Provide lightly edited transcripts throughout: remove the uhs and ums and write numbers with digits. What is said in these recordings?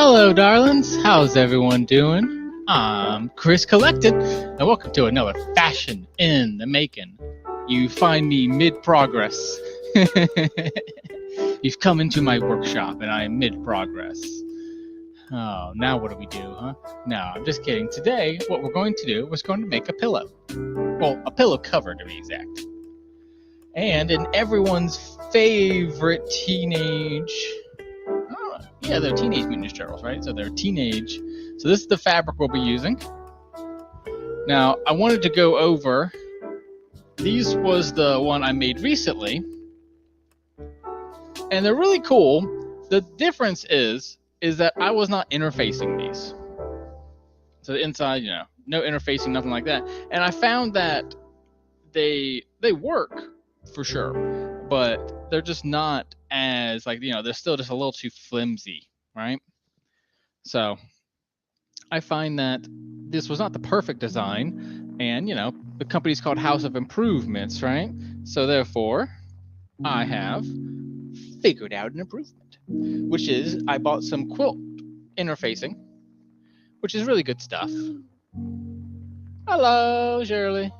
Hello, darlings. How's everyone doing? I'm Chris Collected, and welcome to another Fashion in the Making. You find me mid-progress. You've come into my workshop, and I am mid-progress. Oh, now what do we do, huh? No, I'm just kidding. Today, what we're going to do is going to make a pillow. Well, a pillow cover, to be exact. And in everyone's favorite teenage... Yeah, they're Teenage Mutant Ninja Turtles, right? So they're teenage. So this is the fabric we'll be using. Now, I wanted to go over. These was the one I made recently. And they're really cool. The difference is that I was not interfacing these. So the inside, no interfacing, nothing like that. And I found that they work for sure, but they're just not as they're still just a little too flimsy, right? So I find that this was not the perfect design, and the company's called House of Improvements, right? So therefore I have figured out an improvement, which is I bought some quilt interfacing, which is really good stuff. Hello, Shirley.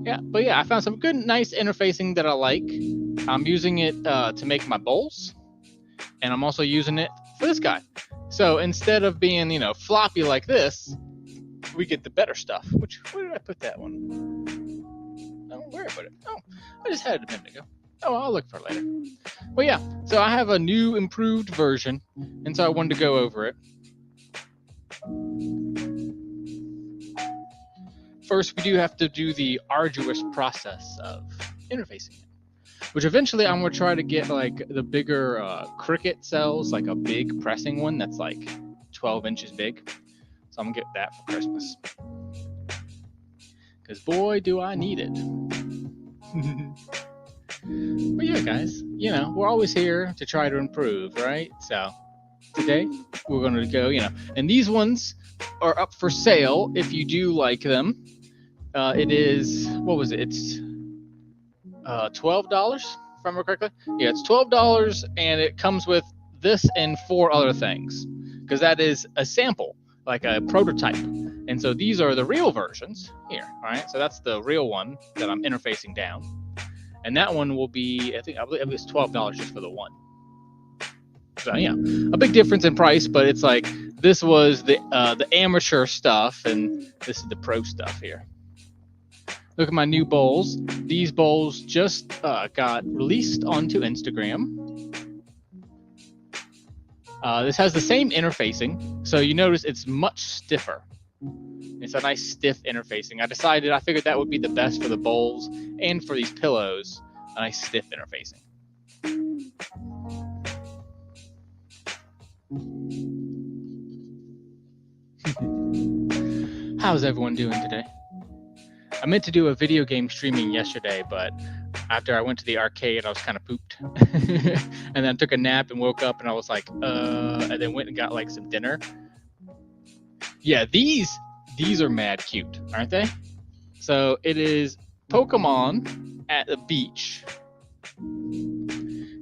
I found some good, nice interfacing that I like. I'm using it to make my bowls, and I'm also using it for this guy. So instead of being, floppy like this, we get the better stuff. Where did I put that one? Oh, where did I put it? Oh, I just had it a minute ago. Oh, I'll look for it later. Well, yeah, so I have a new, improved version, and so I wanted to go over it. First, we do have to do the arduous process of interfacing it, which eventually I'm going to try to get the bigger Cricut cells, like a big pressing one that's 12 inches big. So I'm going to get that for Christmas. Because boy, do I need it. But yeah, guys, we're always here to try to improve, right? So today we're going to go, and these ones are up for sale if you do like them. It is, what was it? It's $12, if I remember correctly. Yeah, it's $12, and it comes with this and 4 other things, because that is a sample, like a prototype. And so these are the real versions here, all right? So that's the real one that I'm interfacing down. And that one will be, I believe it's $12 just for the one. So yeah, a big difference in price, but it's this was the amateur stuff, and this is the pro stuff here. Look at my new bowls. These bowls just got released onto Instagram. This has the same interfacing, so you notice it's much stiffer. It's a nice stiff interfacing. I figured that would be the best for the bowls and for these pillows, a nice stiff interfacing. How's everyone doing today? I meant to do a video game streaming yesterday, but after I went to the arcade, I was kind of pooped. And then took a nap and woke up, and I was and then went and got some dinner. Yeah, these are mad cute, aren't they? So it is Pokemon at the beach.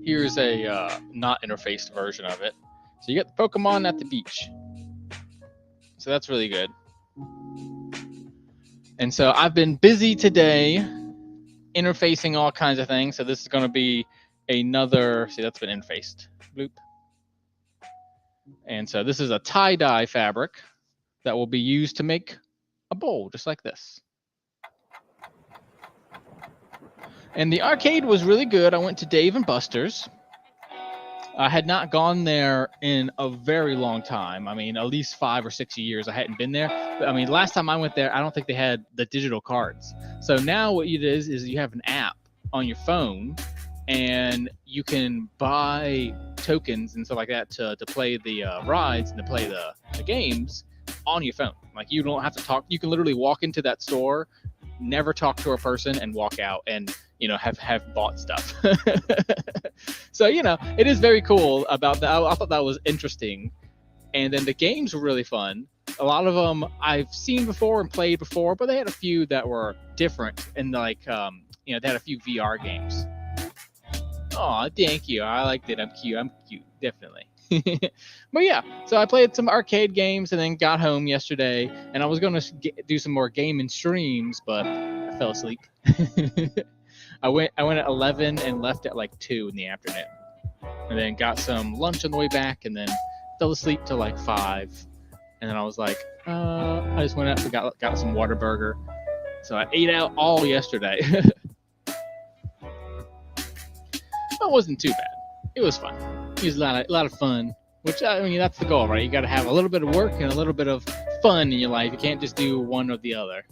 Here's a not interfaced version of it. So you get the Pokemon at the beach. So that's really good. And so I've been busy today interfacing all kinds of things. So this is going to be another, see, that's been interfaced. Bloop. And so this is a tie-dye fabric that will be used to make a bowl just like this. And the arcade was really good. I went to Dave & Buster's. I had not gone there in a very long time. I mean, at least 5 or 6 years I hadn't been there. But, last time I went there, I don't think they had the digital cards. So now what it is you have an app on your phone, and you can buy tokens and stuff like that to play the rides and to play the games on your phone. You don't have to talk. You can literally walk into that store, never talk to a person, and walk out and have bought stuff. So it is very cool about that. I thought that was interesting. And then the games were really fun. A lot of them I've seen before and played before, but they had a few that were different, and they had a few VR games. Oh, thank you. I liked it. I'm cute, definitely. But yeah, so I played some arcade games and then got home yesterday, and I was going to do some more gaming streams, but I fell asleep. I went at 11 and left at like 2 in the afternoon, and then got some lunch on the way back, and then fell asleep till like 5, and then I was like, I just went out and got some Whataburger, so I ate out all yesterday. It wasn't too bad. It was fun. It was a lot of fun, which, I mean, that's the goal, right? You got to have a little bit of work and a little bit of fun in your life. You can't just do one or the other.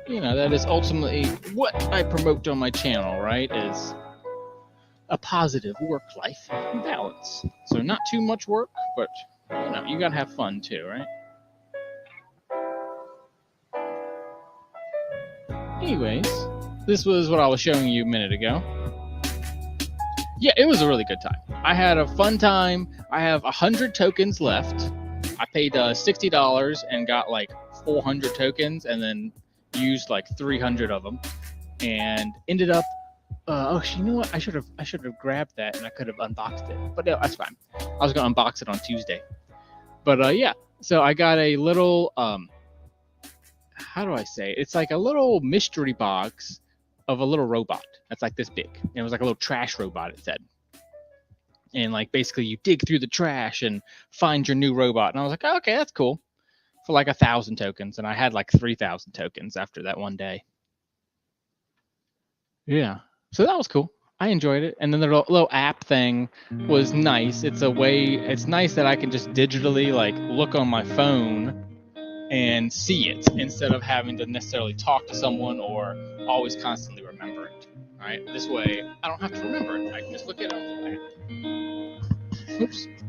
You know, that is ultimately what I promote on my channel, right? Is a positive work-life balance. So not too much work, but, you know, you got to have fun too, right? Anyways, this was what I was showing you a minute ago. Yeah, it was a really good time. I had a fun time. I have 100 tokens left. I paid $60 and got like 400 tokens, and then used like 300 of them, and ended up. You know what? I should have grabbed that, and I could have unboxed it. But no, that's fine. I was gonna unbox it on Tuesday. But yeah, so I got a little how do I say it? It's like a little mystery box of a little robot that's like this big. And it was like a little trash robot, it said. And like basically you dig through the trash and find your new robot. And I was like, oh, okay, that's cool. For like 1,000 tokens. And I had like 3,000 tokens after that one day. Yeah. So that was cool. I enjoyed it. And then the little app thing was nice. It's nice that I can just digitally like look on my phone and see it instead of having to necessarily talk to someone or always constantly remember it. Right? This way, I don't have to remember it. I can just look at it.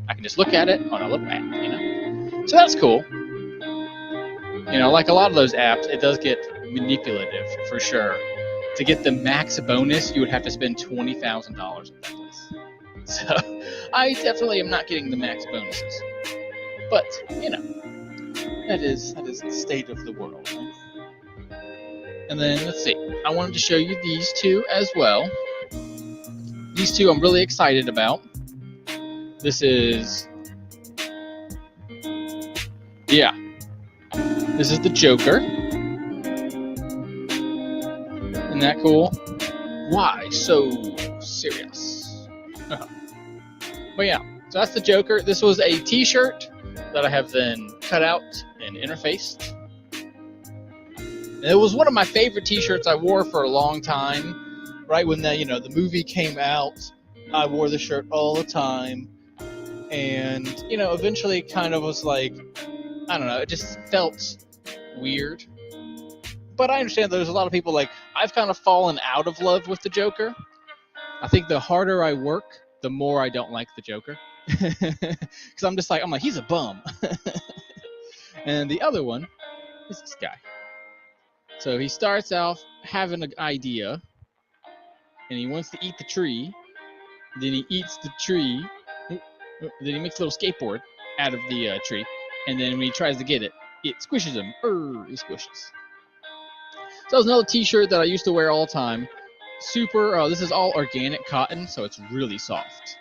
I can just look at it on a little app, you know. So that's cool. You know, like a lot of those apps, it does get manipulative for sure. To get the max bonus, you would have to spend $20,000 on that place. So I definitely am not getting the max bonuses. But you know. That is the state of the world. Right? And then, let's see. I wanted to show you these two as well. These two I'm really excited about. This is... Yeah. This is the Joker. Isn't that cool? Why so serious? But yeah, so that's the Joker. This was a t-shirt that I have then cut out and interfaced. And it was one of my favorite t-shirts I wore for a long time. Right when the movie came out, I wore the shirt all the time. And, eventually it kind of was like, I don't know, it just felt weird. But I understand there's a lot of people like, I've kind of fallen out of love with the Joker. I think the harder I work, the more I don't like the Joker. Because I'm like, he's a bum. And the other one is this guy. So he starts off having an idea, and he wants to eat the tree. Then he eats the tree. Then he makes a little skateboard out of the tree. And then when he tries to get it, it squishes him. He squishes. So that was another t-shirt that I used to wear all the time. This is all organic cotton, so it's really soft.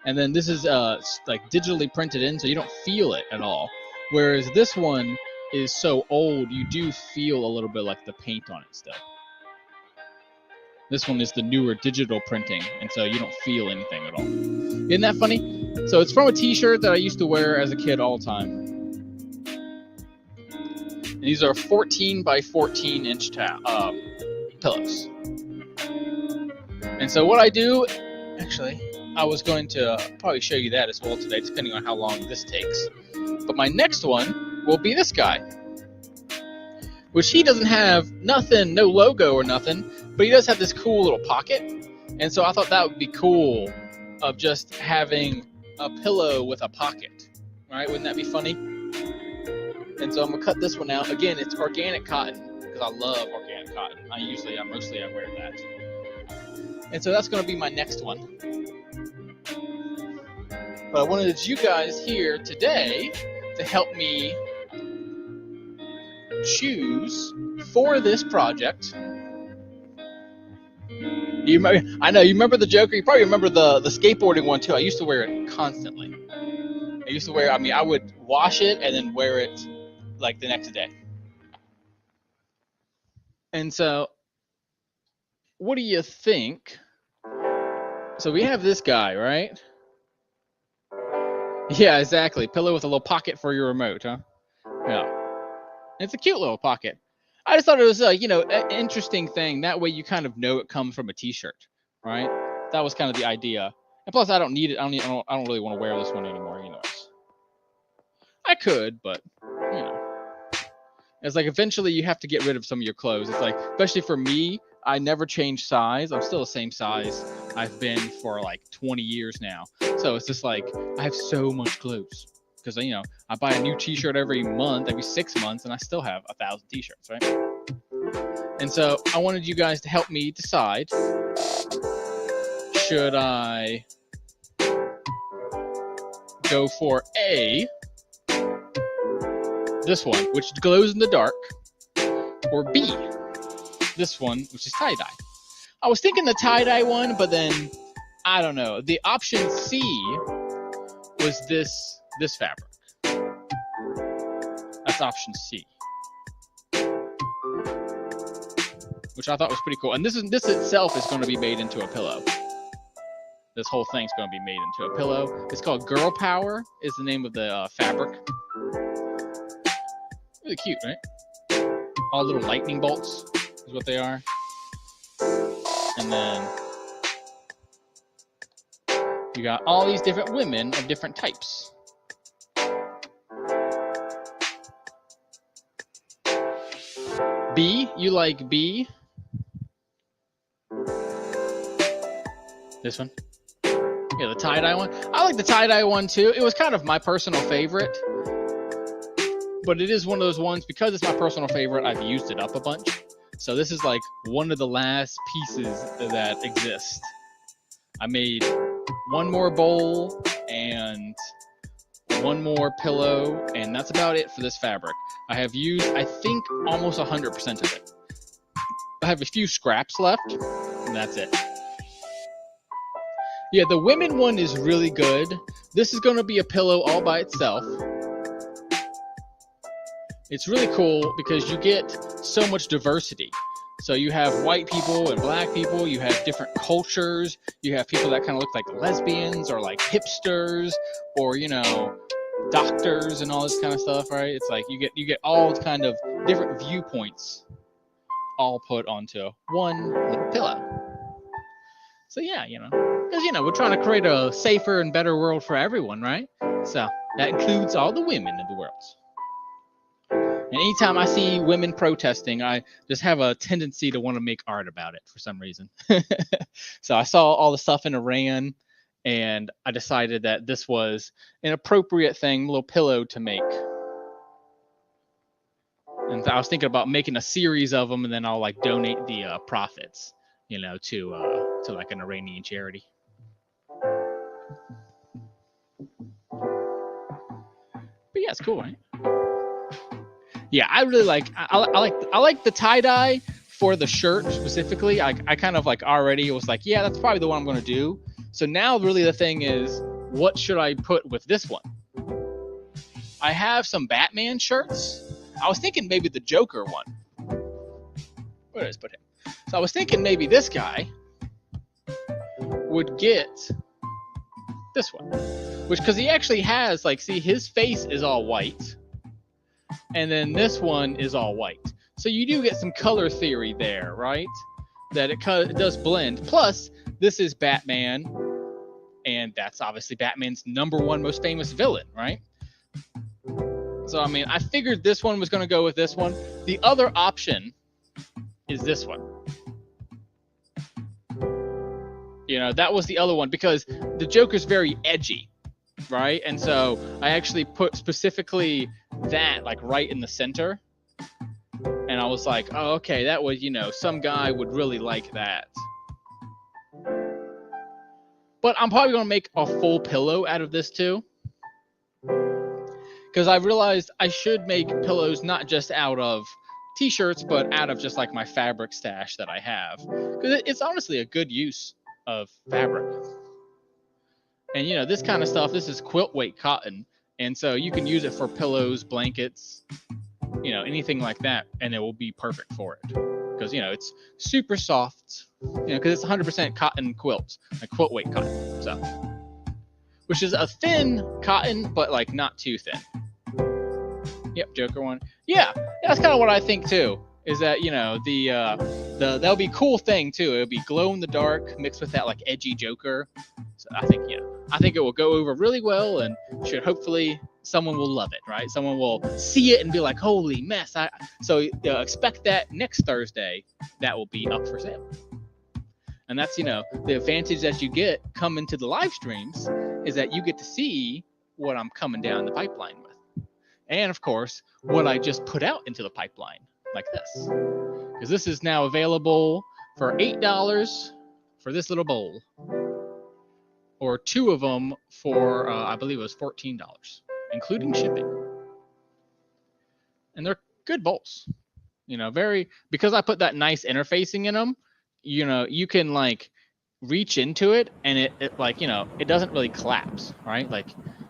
And then this is like digitally printed in, so you don't feel it at all. Whereas this one is so old, you do feel a little bit like the paint on it still. This one is the newer digital printing, and so you don't feel anything at all. Isn't that funny? So it's from a t-shirt that I used to wear as a kid all the time. And these are 14 by 14 inch pillows. And so what I do, actually, I was going to probably show you that as well today, depending on how long this takes. But my next one will be this guy, which he doesn't have nothing, no logo or nothing, but he does have this cool little pocket. And so I thought that would be cool, of just having a pillow with a pocket, right? Wouldn't that be funny? And so I'm gonna cut this one out. Again, it's organic cotton because I love organic cotton. I mostly wear that. And so that's gonna be my next one. But I wanted you guys here today to help me choose for this project You remember, I know you remember the Joker. You probably remember the skateboarding one too. I used to wear it constantly. I used to wear. I mean, I would wash it and then wear it like the next day. And so, what do you think? So we have this guy, right? Yeah, exactly. Pillow with a little pocket for your remote, huh? Yeah. It's a cute little pocket. I just thought it was an interesting thing. That way you kind of know it comes from a T-shirt, right? That was kind of the idea. And plus, I don't need it. I don't really want to wear this one anymore. I could, but it's like eventually you have to get rid of some of your clothes. It's like, especially for me, I never change size. I'm still the same size I've been for like 20 years now. So it's just like I have so much clothes because I buy a new T-shirt every month, every 6 months, and I still have 1,000 T-shirts, right? And so I wanted you guys to help me decide: should I go for this one, which glows in the dark, or B, this one, which is tie-dye? I was thinking the tie-dye one, but then I don't know. The option C was this fabric. That's option C, which I thought was pretty cool. And this itself is going to be made into a pillow. This whole thing's going to be made into a pillow. It's called Girl Power, is the name of the fabric. Really cute, right? All little lightning bolts is what they are. And then you got all these different women of different types. B, you like B? This one? Yeah, the tie-dye one. I like the tie-dye one too. It was kind of my personal favorite. But it is one of those ones, because it's my personal favorite, I've used it up a bunch. So this is like one of the last pieces that exist. I made one more bowl and one more pillow, and that's about it for this fabric. I have used, I think, almost 100% of it. I have a few scraps left, and that's it. Yeah, the women one is really good. This is going to be a pillow all by itself. It's really cool because you get so much diversity. So you have white people and black people, you have different cultures, you have people that kind of look like lesbians or like hipsters or, doctors and all this kind of stuff, right? It's like you get all kind of different viewpoints all put onto one little pillow. So yeah, because we're trying to create a safer and better world for everyone, right? So that includes all the women in the world. And anytime I see women protesting, I just have a tendency to want to make art about it for some reason. So I saw all the stuff in Iran, and I decided that this was an appropriate thing, little pillow to make. And I was thinking about making a series of them, and then I'll like donate the profits, to like an Iranian charity. But yeah, it's cool, right? Yeah, I really like. I like the tie dye for the shirt specifically. I kind of like already was like, yeah, that's probably the one I'm going to do. So now really the thing is, what should I put with this one? I have some Batman shirts. I was thinking maybe the Joker one. Where did I put him? So I was thinking maybe this guy would get this one, which because he actually has like, see, his face is all white. And then this one is all white. So you do get some color theory there, right? That it does blend. Plus, this is Batman, and that's obviously Batman's #1 most famous villain, right? So, I mean, I figured this one was going to go with this one. The other option is this one. That was the other one because the Joker's very edgy, right? And so I actually put specifically that like right in the center, and I was like, oh, okay, that was, some guy would really like that. But I'm probably gonna make a full pillow out of this too, because I realized I should make pillows not just out of t-shirts, but out of just like my fabric stash that I have, because it's honestly a good use of fabric. And you know, this kind of stuff, this is quilt weight cotton, and so you can use it for pillows, blankets, you know, anything like that, and it will be perfect for it, because you know it's super soft, you know, because it's 100% cotton quilt, like quilt weight cotton, so which is a thin cotton, but like not too thin. Yep, Joker one. Yeah, that's kind of what I think too. Is that, you know, the that'll be a cool thing too. It'll be glow in the dark mixed with that like edgy Joker. So I think, you know, I think it will go over really well, and should hopefully someone will love it, right? Someone will see it and be like, holy mess. So expect that next Thursday. That will be up for sale. And that's, you know, the advantage that you get coming to the live streams is that you get to see what I'm coming down the pipeline with. And of course, what I just put out into the pipeline, like this. Because this is now available for $8 for this little bowl. Or 2 of them for, I believe it was $14, including shipping. And they're good bowls. You know, because I put that nice interfacing in them, you know, you can like reach into it and it like, you know, it doesn't really collapse, right? Like,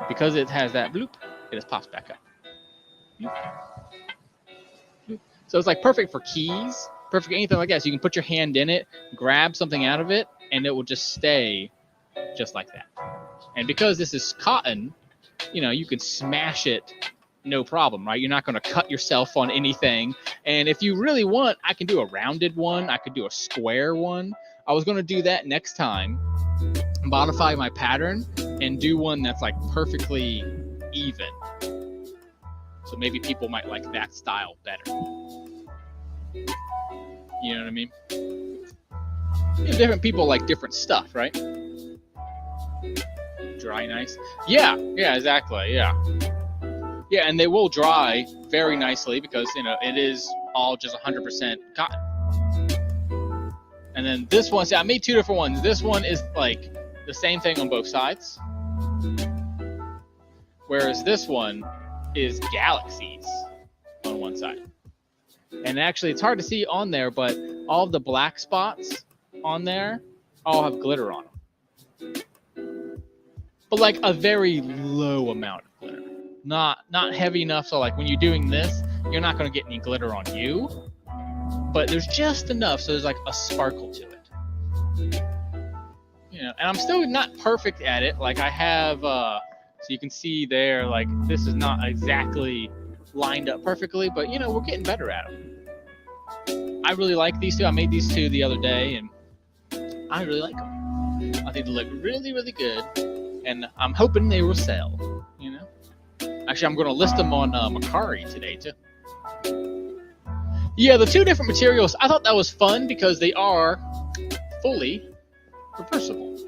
because it has that bloop, it just pops back up. Bloop. Bloop. So it's like perfect for keys, perfect for anything like that. So you can put your hand in it, grab something out of it, and it will just stay just like that. And because this is cotton, you know, you could smash it no problem, right? You're not going to cut yourself on anything. And if you really want, I can do a rounded one. I could do a square one. I was going to do that next time, modify my pattern and do one that's like perfectly even. So maybe people might like that style better. You know what I mean? Yeah, different people like different stuff, right? Dry nice. Yeah, exactly. Yeah, and they will dry very nicely because, you know, it is all just 100% cotton. And then this one, see, I made 2 different ones. This one is like the same thing on both sides. Whereas this one is galaxies on one side. And actually, it's hard to see on there, but all of the black spots on there all have glitter on them. But like a very low amount of glitter. Not heavy enough so like when you're doing this, you're not going to get any glitter on you. But there's just enough so there's like a sparkle to it. You know, and I'm still not perfect at it. Like I have, so you can see there, like this is not exactly lined up perfectly, but you know, we're getting better at them. I really like these 2. I made these 2 the other day and I really like them. I think they look really, really good. And I'm hoping they will sell, you know. Actually, I'm going to list them on Mercari today, too. Yeah, the 2 different materials, I thought that was fun because they are fully reversible.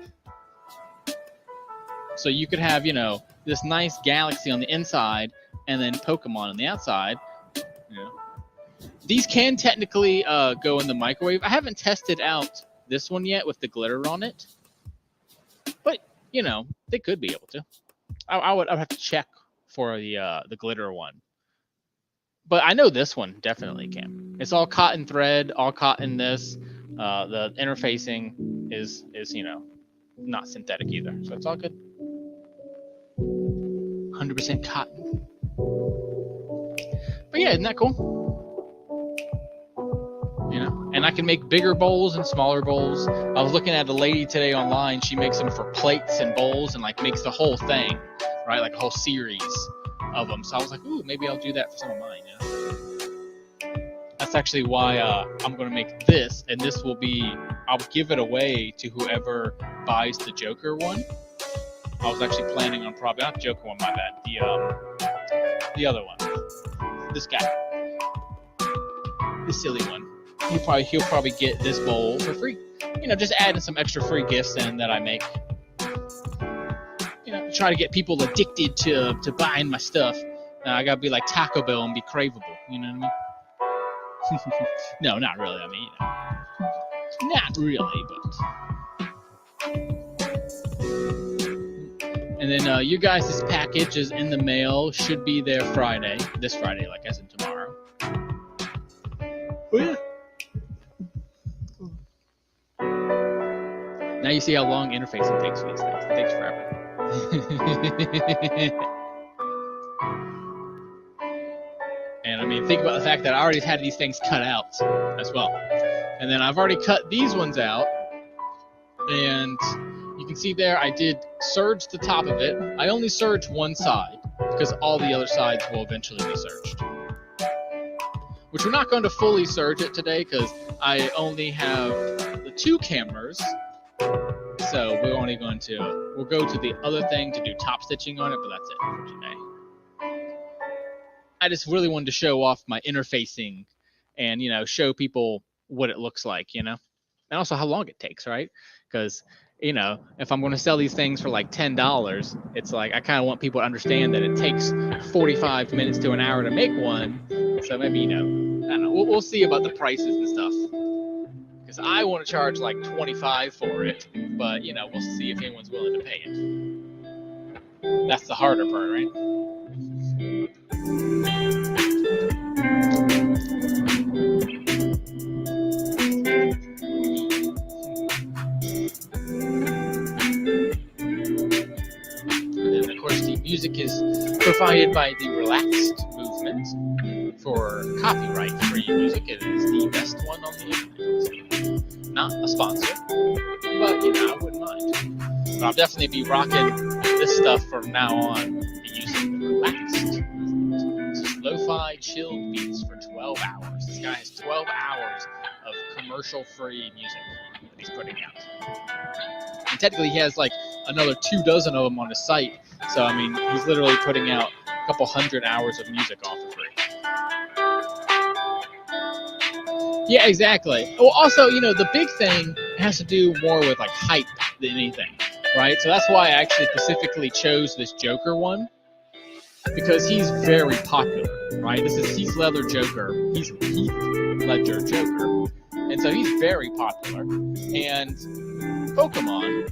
So you could have, you know, this nice galaxy on the inside and then Pokemon on the outside. You know. These can technically go in the microwave. I haven't tested out this one yet with the glitter on it. But, you know, they could be able to. I would have to check for the glitter one. But I know this one definitely can. It's all cotton thread, all cotton this. The interfacing is, you know, not synthetic either. So it's all good. 100% cotton. But yeah, isn't that cool? You know, and I can make bigger bowls and smaller bowls. I was looking at a lady today online. She makes them for plates and bowls and like makes the whole thing, right? Like a whole series of them. So I was like, ooh, maybe I'll do that for some of mine. You know? That's actually why I'm going to make this, and this will be, I'll give it away to whoever buys the Joker one. I was actually planning on probably, not the Joker one, my bad. The other one. This guy. This silly one. He'll probably get this bowl for free. You know, just adding some extra free gifts in that I make. You know, try to get people addicted to buying my stuff. I gotta be like Taco Bell and be craveable. You know what I mean? No, not really. I mean, you know, not really, but. And then you guys' package is in the mail. Should be there Friday. This Friday, like as in tomorrow. Now you see how long interfacing takes for these things. It takes forever. And I mean, think about the fact that I already had these things cut out as well. And then I've already cut these ones out. And you can see there, I did serge the top of it. I only serge one side because all the other sides will eventually be serged. Which we're not going to fully serge it today because I only have the 2 cameras. So we're only going to, we'll go to the other thing to do top stitching on it, but that's it for today. I just really wanted to show off my interfacing and, you know, show people what it looks like, you know, and also how long it takes, right? Because, you know, if I'm going to sell these things for like $10, it's like I kind of want people to understand that it takes 45 minutes to an hour to make one. So maybe, you know, I don't know. We'll see about the prices and stuff. Because I want to charge like $25 for it, but, you know, we'll see if anyone's willing to pay it. That's the harder part, right? Music is provided by the Relaxed Movement for copyright-free music. It is the best one on the internet. Not a sponsor, but you know, I wouldn't mind. But I'll definitely be rocking this stuff from now on. Be using the Relaxed Movement. This is lo-fi chilled beats for 12 hours. This guy has 12 hours of commercial-free music that he's putting out. And technically, he has like another 24 of them on his site. So, I mean, he's literally putting out a couple hundred hours of music all for free. Yeah, exactly. Well, also, you know, the big thing has to do more with, like, hype than anything, right? So that's why I actually specifically chose this Joker one, because he's very popular, right? This is Heath Ledger Joker. He's Heath Ledger Joker. And so he's very popular. And Pokemon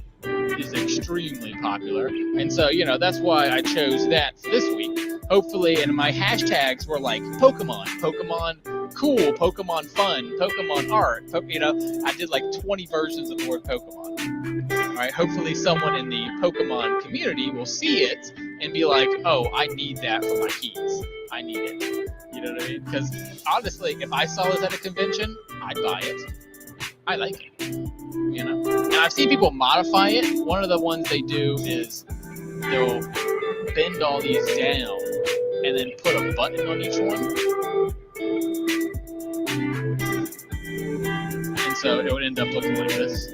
is extremely popular, and so, you know, that's why I chose that for this week. Hopefully, and my hashtags were like Pokemon cool, Pokemon fun, Pokemon art, you know, I did like 20 versions of the word Pokemon. All right, hopefully someone in the Pokemon community will see it and be like, oh, I need that for my keys. I need it. You know what I mean? Because honestly, if I saw this at a convention, I'd buy it. I like it, you know. Now, I've seen people modify it. One of the ones they do is they'll bend all these down and then put a button on each one. And so it would end up looking like this.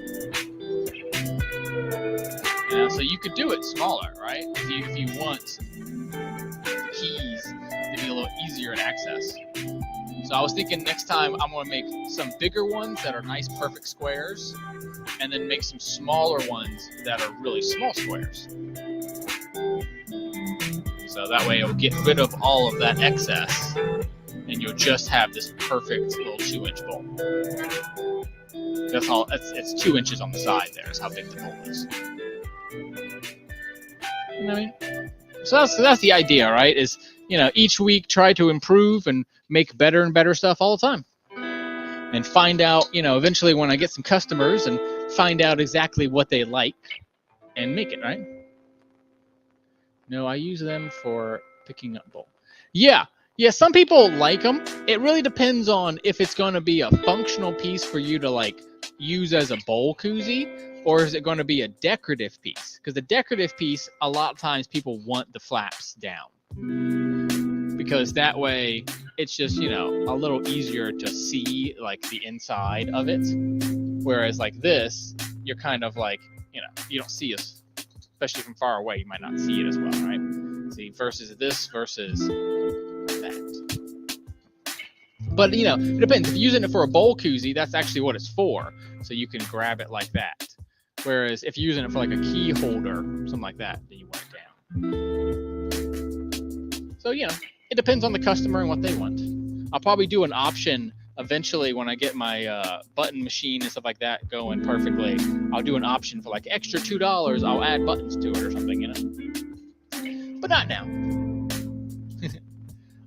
You know, so you could do it smaller, right? If you want keys to be a little easier to access. So I was thinking next time I'm going to make some bigger ones that are nice, perfect squares, and then make some smaller ones that are really small squares. So that way it'll get rid of all of that excess, and you'll just have this perfect little 2-inch bowl. That's all. It's 2 inches on the side there is how big the bowl is. You know what I mean? So that's the idea, right? Is, you know, each week try to improve and make better and better stuff all the time. And find out, you know, eventually when I get some customers and find out exactly what they like and make it, right? No, I use them for picking up bowl. Yeah, some people like them. It really depends on if it's going to be a functional piece for you to, like, use as a bowl koozie, or is it going to be a decorative piece? Because the decorative piece, a lot of times people want the flaps down. Because that way it's just, you know, a little easier to see, like, the inside of it. Whereas like this, you're kind of like, you know, you don't see us, especially from far away, you might not see it as well, right? See, versus this versus that. But, you know, it depends. If you're using it for a bowl koozie, that's actually what it's for. So you can grab it like that. Whereas if you're using it for like a key holder, something like that, then you want it down. So, you know, it depends on the customer and what they want. I'll probably do an option eventually when I get my button machine and stuff like that going perfectly. I'll do an option for like extra $2. I'll add buttons to it or something, you know. But not now.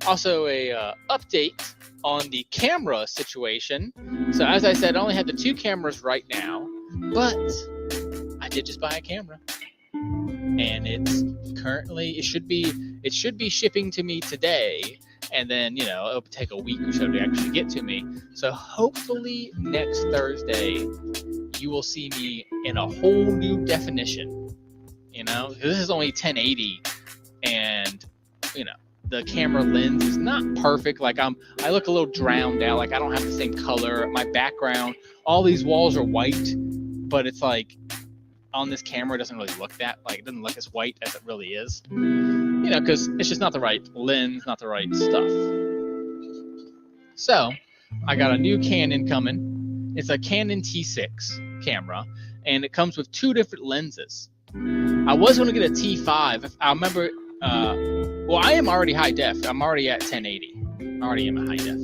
Also, a update on the camera situation. So as I said, I only have the 2 cameras right now, but I did just buy a camera, and it should be shipping to me today, and then it'll take a week or so to actually get to me. So hopefully next Thursday you will see me in a whole new definition. This is only 1080, and the camera lens is not perfect. Like I look a little drowned out. Like I don't have the same color. My background, all these walls are white, but it's like on this camera it doesn't really look it doesn't look as white as it really is. Because it's just not the right lens, not the right stuff. So I got a new Canon coming. It's a Canon T6 camera, and it comes with 2 different lenses. I was going to get a T5. I remember, well, I am already high def. I'm already at 1080. I already am a high def.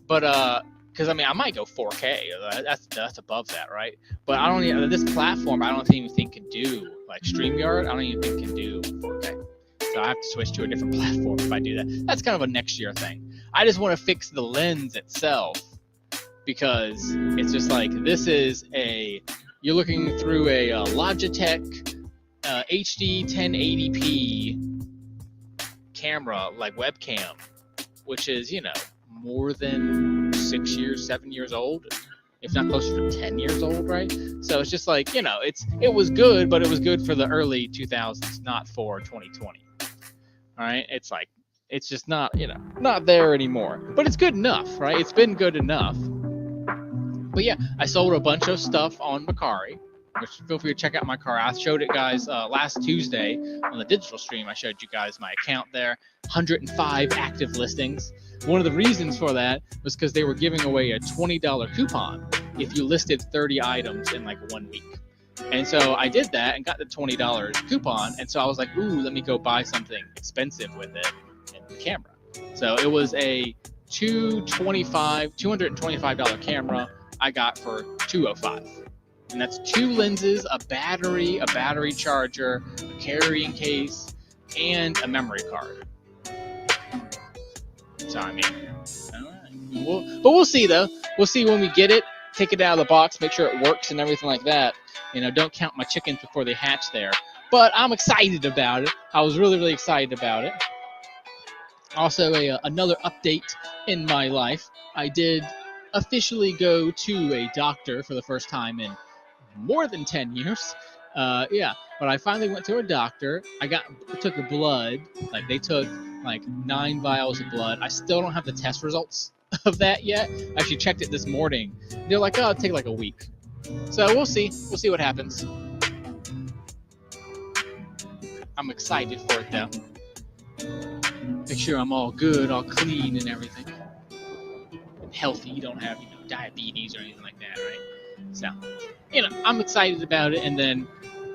But, because I might go 4K. That's above that, right? But I don't even, this platform, I don't even think can do, like StreamYard, I don't even think can do 4K. So I have to switch to a different platform if I do that. That's kind of a next year thing. I just want to fix the lens itself, because it's just like, you're looking through a Logitech HD 1080p camera, like webcam, which is, more than 7 years old, if not closer to 10 years old, right? So it's just like, it was good, but it was good for the early 2000s, not for 2020. All right? It's like, it's just not, not there anymore. But it's good enough, right? It's been good enough. But yeah, I sold a bunch of stuff on Mercari, which feel free to check out my car. I showed it, guys, last Tuesday on the digital stream. I showed you guys my account there, 105 active listings. One of the reasons for that was because they were giving away a $20 coupon if you listed 30 items in like 1 week. And so I did that and got the $20 coupon. And so I was like, ooh, let me go buy something expensive with it in the camera. So it was a $225 camera I got for $205. And that's 2 lenses, a battery charger, a carrying case, and a memory card. So we'll see though. We'll see when we get it, take it out of the box, make sure it works and everything like that. Don't count my chickens before they hatch there. But I'm excited about it. I was really, really excited about it. Also, another update in my life. I did officially go to a doctor for the first time in more than 10 years. But I finally went to a doctor. I took a blood. Like they took like 9 vials of blood. I still don't have the test results of that yet. I actually checked it this morning. They're like, oh, it'll take like a week. So we'll see. We'll see what happens. I'm excited for it though. Make sure I'm all good, all clean and everything. And healthy. You don't have, diabetes or anything like that, right? So, I'm excited about it. And then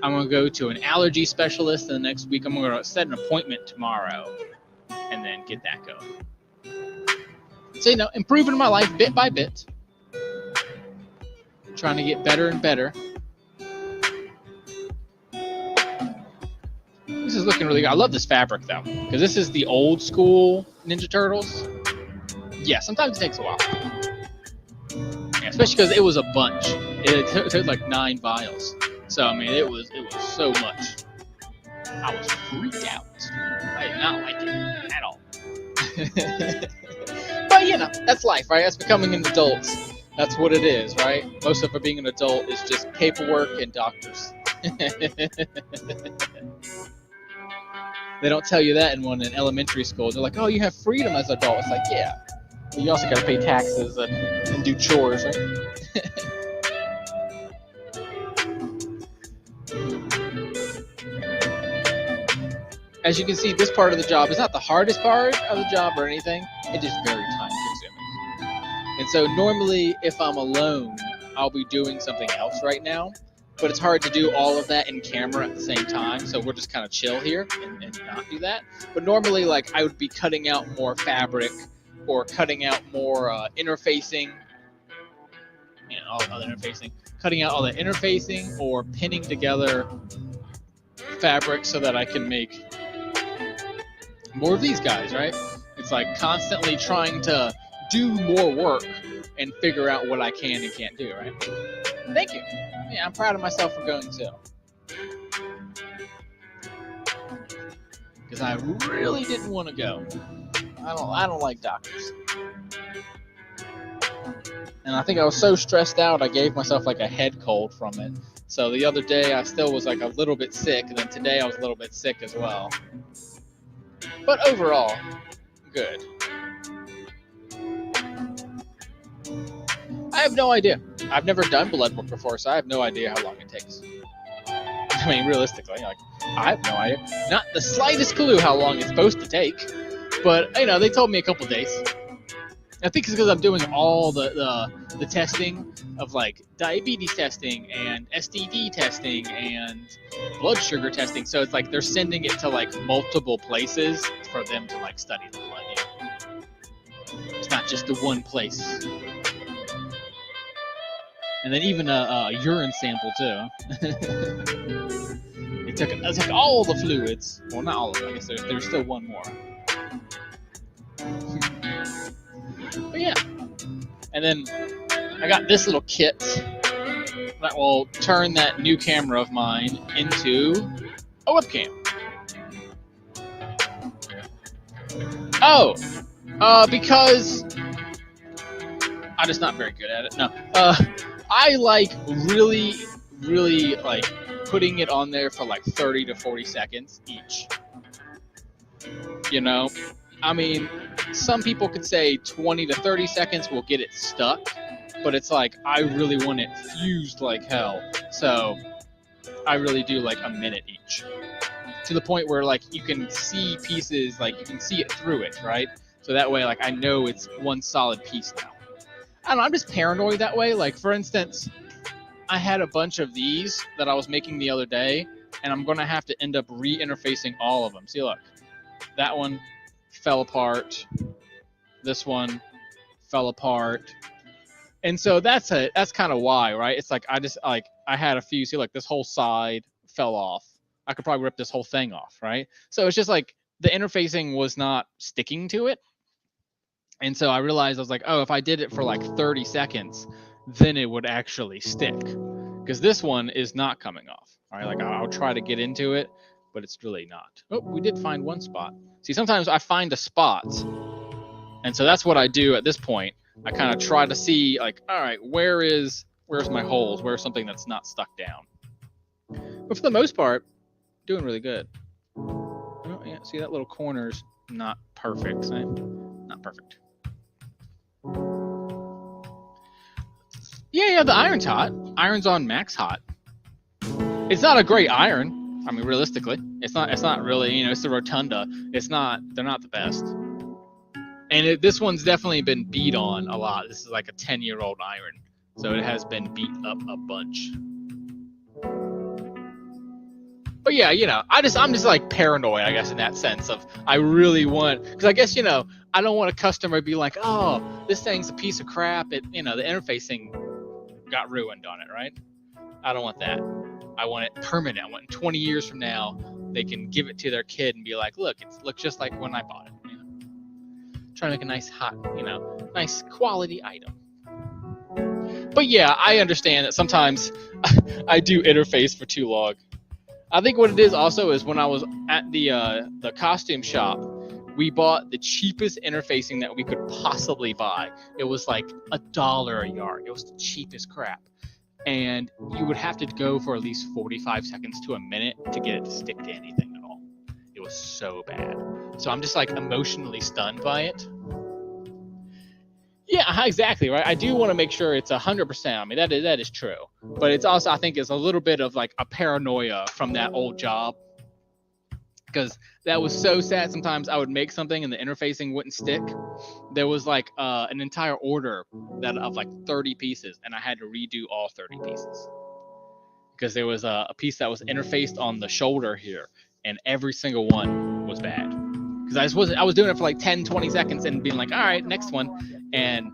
I'm going to go to an allergy specialist the next week. I'm going to set an appointment tomorrow and then get that going. So, improving my life bit by bit. Trying to get better and better. This is looking really good. I love this fabric, though, because this is the old school Ninja Turtles. Yeah, sometimes it takes a while. Yeah, especially because it was a bunch. It took like 9 vials. So, it was so much. I was freaked out. I did not like it at all. But, that's life, right? That's becoming an adult. That's what it is, right? Most of it being an adult is just paperwork and doctors. They don't tell you that in elementary school. They're like, oh, you have freedom as an adult. It's like, yeah. But you also got to pay taxes and do chores, right? As you can see, this part of the job is not the hardest part of the job or anything. It's just very time-consuming. And so normally, if I'm alone, I'll be doing something else right now. But it's hard to do all of that in camera at the same time, so we'll just kind of chill here and not do that. But normally, like, I would be cutting out more fabric or cutting out more interfacing, all the interfacing, cutting out all the interfacing or pinning together fabric so that I can make more of these guys, right? It's like constantly trying to do more work and figure out what I can and can't do, right? Thank you. Yeah, I'm proud of myself for going too. Because I really didn't want to go. I don't like doctors. And I think I was so stressed out, I gave myself like a head cold from it. So the other day I still was like a little bit sick, and then today I was a little bit sick as well. But overall, good. I have no idea. I've never done blood work before, so I have no idea how long it takes. I mean, realistically, like, I have no idea. Not the slightest clue how long it's supposed to take. But, you know, they told me a couple days. I think it's because I'm doing all the testing of, like, diabetes testing and STD testing and blood sugar testing. So it's like they're sending it to, like, multiple places for them to, like, study the blood. It's not just the one place. And then even a urine sample, too. It took all the fluids. Well, not all of them. I guess there's still one more. But yeah. And then I got this little kit that will turn that new camera of mine into a webcam. Oh! Because I'm just not very good at it. No. I like really like putting it on there for like 30 to 40 seconds each. You know? I mean, some people could say 20 to 30 seconds will get it stuck, but it's like I really want it fused like hell. So I really do like a minute each. To the point where like you can see pieces, like you can see it through it, right? So that way like I know it's one solid piece now. I don't know, I'm just paranoid that way. Like, for instance, I had a bunch of these that I was making the other day, and I'm going to have to end up re-interfacing all of them. See, look. That one fell apart. This one fell apart. And so that's kind of why, right? It's like I had a few. See, look, this whole side fell off. I could probably rip this whole thing off, right? So it's just like the interfacing was not sticking to it. And so I realized, I was like, oh, if I did it for like 30 seconds, then it would actually stick. Because this one is not coming off. All right, like I'll try to get into it, but it's really not. Oh, we did find one spot. See, sometimes I find a spot. And so that's what I do at this point. I kind of try to see, like, all right, where's my holes? Where's something that's not stuck down? But for the most part, doing really good. Oh, yeah, see, that little corner's not perfect. Right? Not perfect. Yeah, the iron's hot. Iron's on max hot. It's not a great iron. I mean, realistically, it's not really, you know, it's the Rotunda. They're not the best. And this one's definitely been beat on a lot. This is like a 10-year-old iron. So it has been beat up a bunch. But yeah, you know, I'm just like paranoid, I guess, in that sense of I really want, because I guess, you know, I don't want a customer to be like, oh, this thing's a piece of crap. It, you know, the interfacing got ruined on it, right? I don't want that. I want it permanent. I want 20 years from now, they can give it to their kid and be like, look, it looks just like when I bought it. You know? Trying to make a nice hot, you know, nice quality item. But yeah, I understand that sometimes I do interface for too long. I think what it is also is when I was at the costume shop, we bought the cheapest interfacing that we could possibly buy. It was like $1 a yard. It was the cheapest crap. And you would have to go for at least 45 seconds to a minute to get it to stick to anything at all. It was so bad. So I'm just like emotionally stunned by it. Yeah, exactly, right? I do want to make sure it's 100%. I mean, that is true. But it's also, I think, it's a little bit of like a paranoia from that old job. Because that was so sad. Sometimes I would make something and the interfacing wouldn't stick. There was like an entire order of like 30 pieces, and I had to redo all 30 pieces. Because there was a piece that was interfaced on the shoulder here, and every single one was bad. Because I was doing it for like 10, 20 seconds and being like, all right, next one. And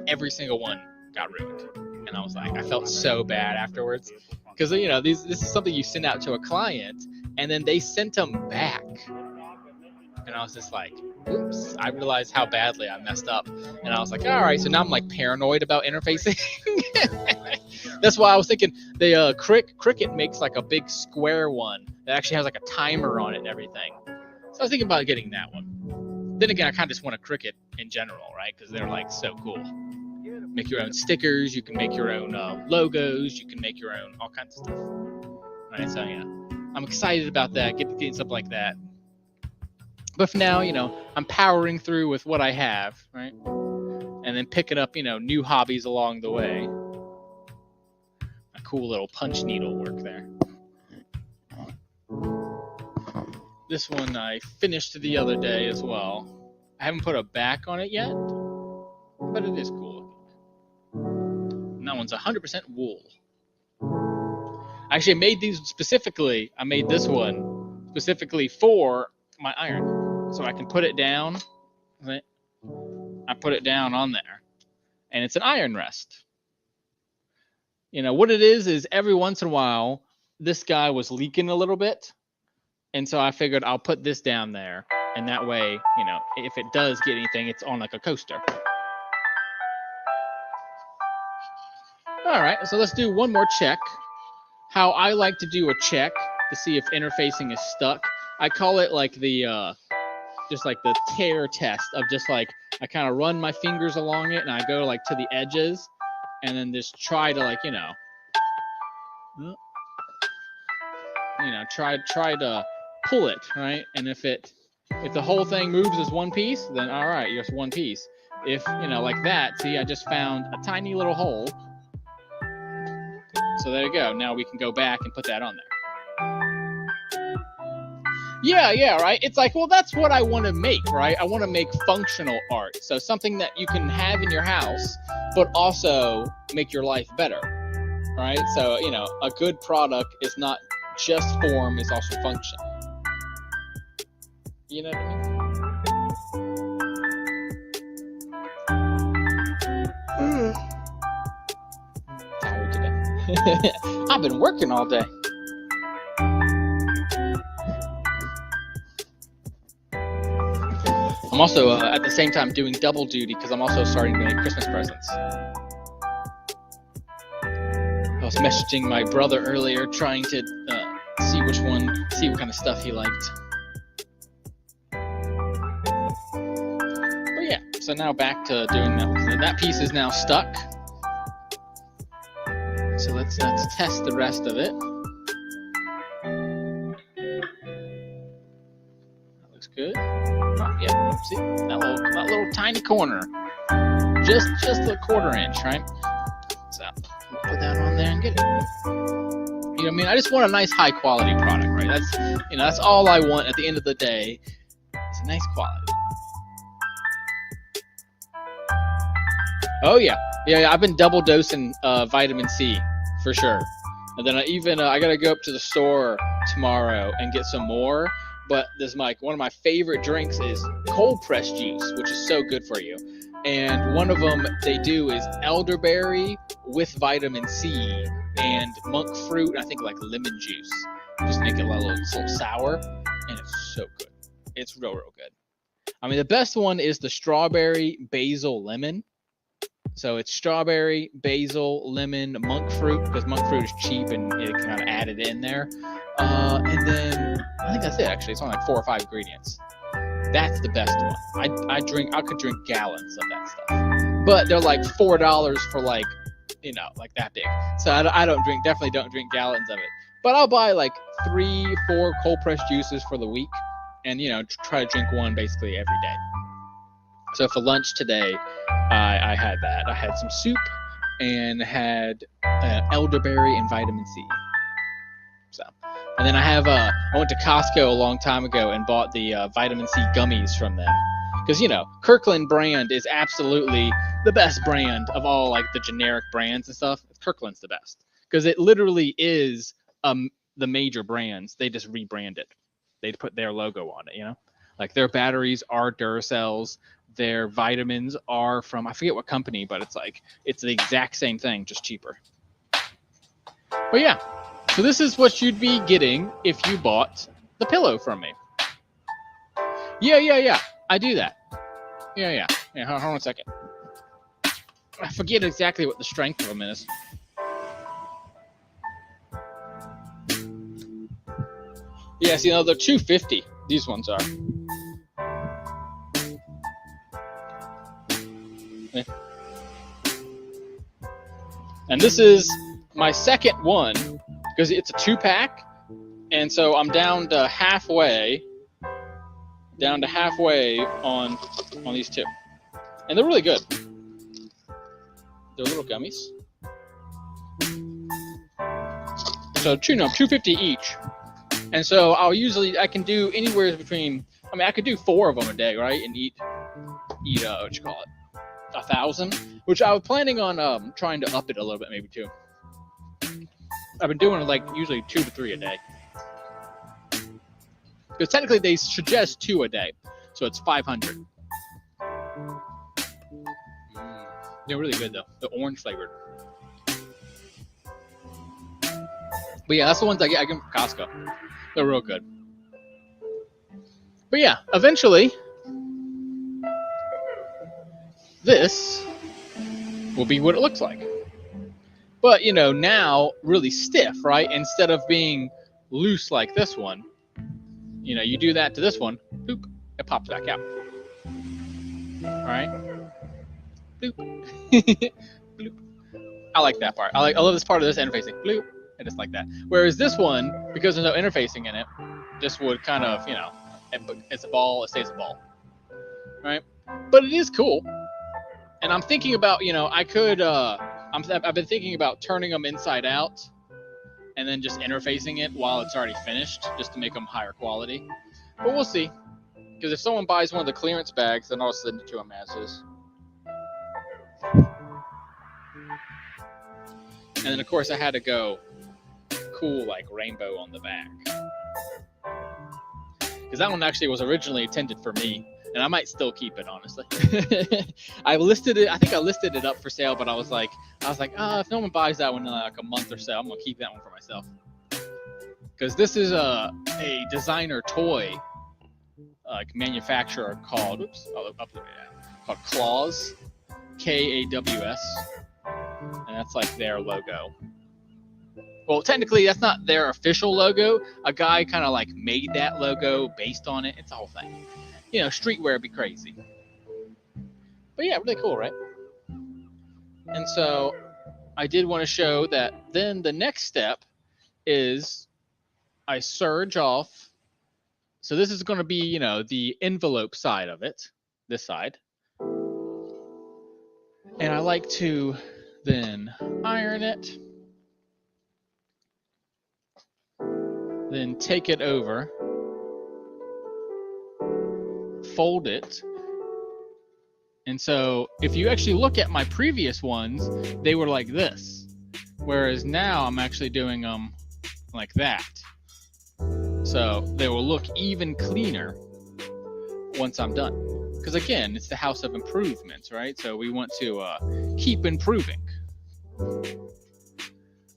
every single one got ruined. And I was like, I felt so bad afterwards. Because, you know, this is something you send out to a client, and then they sent them back. And I was just like, oops. I realized how badly I messed up. And I was like, all right, so now I'm like paranoid about interfacing. That's why I was thinking the Cricket makes like a big square one that actually has like a timer on it and everything. So I was thinking about getting that one. Then again, I kind of just want a Cricket in general, right? Because they're like so cool. Make your own stickers. You can make your own logos. You can make your own all kinds of stuff. Right? So yeah, I'm excited about that. Getting stuff like that. But for now, I'm powering through with what I have, right? And then picking up, new hobbies along the way. A cool little punch needle work there. This one I finished the other day as well. I haven't put a back on it yet, but it is cool. And that one's 100% wool. Actually, I made these specifically. I made this one specifically for my iron. So I can put it down. Right? I put it down on there. And it's an iron rest. What it is every once in a while, this guy was leaking a little bit. And so I figured I'll put this down there. And that way, if it does get anything, it's on like a coaster. All right, so let's do one more check. How I like to do a check to see if interfacing is stuck. I call it like the just like the tear test of just like I kind of run my fingers along it and I go like to the edges and then just try to like try to pull it, right? And if the whole thing moves as one piece, then all right, just one piece. If like that, see, I just found a tiny little hole. So there you go. Now we can go back and put that on there. Yeah, right? It's like, well, that's what I want to make, right? I want to make functional art. So something that you can have in your house, but also make your life better, right? So, a good product is not just form, it's also function. You know what I mean? Tired today. I've been working all day. I'm also at the same time doing double duty because I'm also starting to make Christmas presents. I was messaging my brother earlier trying to see what kind of stuff he liked. But yeah, so now back to doing that. That piece is now stuck. So let's test the rest of it. That looks good. Yeah, see that little tiny corner, just a 1/4 inch, right? So we'll put that on there and get it. I just want a nice high quality product, right? That's all I want at the end of the day. It's a nice quality. Oh yeah. I've been double dosing vitamin C for sure, and then I gotta go up to the store tomorrow and get some more. But one of my favorite drinks is cold pressed juice, which is so good for you. And one of them they do is elderberry with vitamin C and monk fruit, and I think like lemon juice. Just make it a little sour, and it's so good. It's real good. I mean, the best one is the strawberry basil lemon. So it's strawberry, basil, lemon, monk fruit, because monk fruit is cheap and it can kind of add it in there. And then I think that's it actually. It's only like 4 or 5 ingredients. That's the best one. I could drink gallons of that stuff. But they're like $4 for like that big. So I definitely don't drink gallons of it. But I'll buy like 3-4 cold pressed juices for the week and try to drink one basically every day. So for lunch today, I had that. I had some soup and had elderberry and vitamin C. So, and then I went to Costco a long time ago and bought the vitamin C gummies from them. Because, Kirkland brand is absolutely the best brand of all like the generic brands and stuff. Kirkland's the best. Because it literally is the major brands. They just rebrand it. They put their logo on it, Like their batteries are Duracells. Their vitamins are from, I forget what company, but it's the exact same thing, just cheaper. But yeah, so this is what you'd be getting if you bought the pillow from me. Yeah, I do that. Yeah, hold on a second. I forget exactly what the strength of them is. Yeah, see, now they're 250. These ones are. Yeah. And this is my second one because it's a 2-pack, and so I'm down to halfway on these two, and they're really good. They're little gummies. So $2.50 each, and so I can do anywhere between. I mean, I could do 4 of them a day, right, and eat what you call it, 1,000, which I was planning on trying to up it a little bit, maybe 2. I've been doing like usually 2 to 3 a day, because technically they suggest 2 a day, so it's 500. They're really good though. They're orange flavored. But yeah, that's the ones I get from Costco. They're real good. But yeah, eventually this will be what it looks like. But now really stiff, right? Instead of being loose like this one, you do that to this one, boop, it pops back out. All right, bloop. Bloop. I like that part. I love this part of this interfacing. Bloop. I just like that. Whereas this one, because there's no interfacing in it, this would kind of, it's a ball, it stays a ball, right? But it is cool. And I'm thinking about, I could, I've been thinking about turning them inside out and then just interfacing it while it's already finished, just to make them higher quality. But we'll see. Because if someone buys one of the clearance bags, then I'll send it to them as is. And then, of course, I had to go cool, like rainbow on the back. Because that one actually was originally intended for me. And I might still keep it, honestly. I think I listed it up for sale, but I was like, if no one buys that one in like a month or so, I'm gonna keep that one for myself. Because this is a designer toy, manufacturer called, called Klaws, Kaws, and that's like their logo. Well, technically, that's not their official logo. A guy kind of like made that logo based on it. It's a whole thing. Streetwear would be crazy. But yeah, really cool, right? And so I did want to show that then the next step is I serge off. So this is going to be, the envelope side of it, this side. And I like to then iron it. Then take it over. Fold it. And so if you actually look at my previous ones, they were like this, whereas now I'm actually doing them like that, so they will look even cleaner once I'm done, because again, it's the house of improvements, right? So we want to keep improving.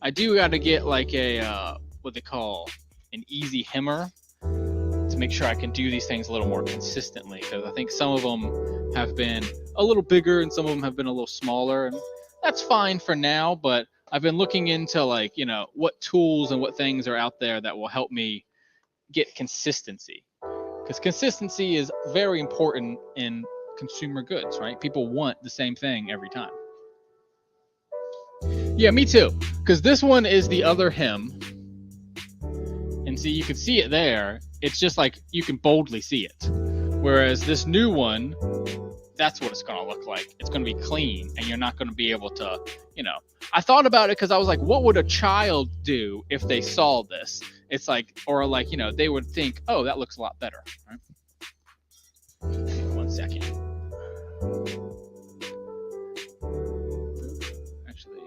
I do got to get like a what they call an easy hemmer to make sure I can do these things a little more consistently, because I think some of them have been a little bigger and some of them have been a little smaller, and that's fine for now. But I've been looking into what tools and what things are out there that will help me get consistency, because consistency is very important in consumer goods, right? People want the same thing every time. Yeah, me too, because this one is the other hem, and see, you can see it there. It's just like you can boldly see it. Whereas this new one, that's what it's going to look like. It's going to be clean, and you're not going to be able to, I thought about it because I was like, what would a child do if they saw this? It's like, or like, they would think, oh, that looks a lot better. Right? 1 second. Actually,